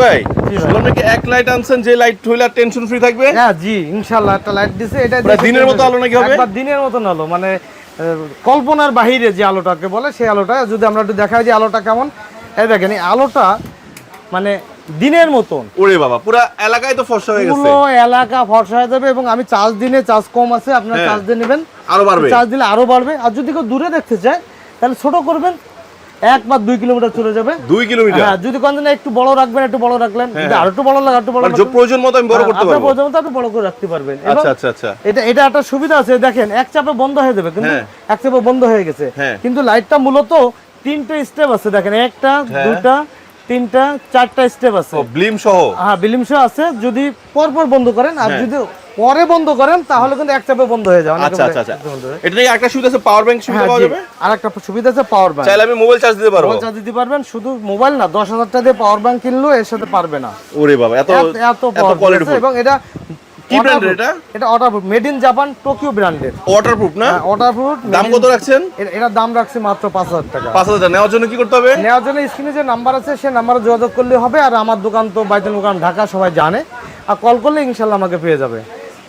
ভাই আপনি কি এক লাইট আনছেন যে লাইট হইলে টেনশন ফ্রি থাকবে? হ্যাঁ জি ইনশাআল্লাহ একটা লাইট দিছে এটা দিনের মতো আলো নাকি হবে? একবার দিনের মতন আলো মানে কল্পনার বাহিরে যে আলোটাকে বলে সেই আলোটা যদি আমরা একটু দেখাই যে আলোটা কেমন এই দেখেন এই আলোটা মানে দিনের মতন। ওরে বাবা পুরো এলাকায় তো ফর্সা হয়ে গেছে, পুরো এলাকা ফর্সা হয়ে যাবে। এবং আমি চার্জ দিনে চার্জ কম আছে আপনারা চার্জ দিয়ে নেবেন আরো বাড়বে, চার্জ দিলে আরো বাড়বে। আর যদি কেউ দূরে দেখতে চায় তাহলে ছোট করবেন 1 বা 2 কিলোমিটার চলে যাবে। 2 কিলোমিটার? হ্যাঁ যদি কোন একটু বড় রাখবেন একটু বড় রাখলেন, যদি আরো একটু বড় লাগে একটু বড় রাখবেন, প্রয়োজন মতো আমি বড় করতে পারবো, প্রয়োজন মতো একটু বড় করে রাখতে পারবেন। আচ্ছা আচ্ছা আচ্ছা এটা একটা সুবিধা আছে দেখেন এক চাপে বন্ধ হয়ে যাবে, কিন্তু এক চাপে বন্ধ হয়ে গেছে। কিন্তু লাইটটা মূলত 3টে স্টেপ আছে দেখেন, 1টা 2টা 3টা 4টা স্টেপ আছে ব্লিম সহ। হ্যাঁ ব্লিম সহ আছে। যদি পরপর বন্ধ করেন আর যদি পরে বন্ধ করেন তাহলে কিন্তু এক চাপে বন্ধ হয়ে যায়। আচ্ছা আচ্ছা আচ্ছা এটা কি একটা সুবিধা আছে পাওয়ার ব্যাংক সুবিধা পাওয়া যাবে? আরেকটা সুবিধা আছে পাওয়ার ব্যাংক, চাইলে আমি মোবাইল চার্জ দিতে পারবো। মোবাইল চার্জ দিতে পারবেন, শুধু মোবাইল না 10,000 টাকা দিয়ে পাওয়ার ব্যাংক কিনলেও এর সাথে পারবে না। ওরে বাবা এত কোয়ালিটি। এবং এটা কি ব্র্যান্ডের? এটা waterproof, made in Japan, Tokyo ব্র্যান্ডের। ওয়াটারপ্রুফ না? ওয়াটারপ্রুফ। দাম কত রাখছেন? এটার দাম রাখছি মাত্র 5,000 টাকা। 5,000 নেওয়ার জন্য কি করতে হবে? নেওয়ার জন্য স্ক্রিনে যে নাম্বার আছে সেই নাম্বারে যোগাযোগ করলে হবে। আর আমার দোকান তো বাইতুল মোকাররম ঢাকা সবাই জানে, আর কল করলে ইনশাআল্লাহ আমাকে পেয়ে যাবে।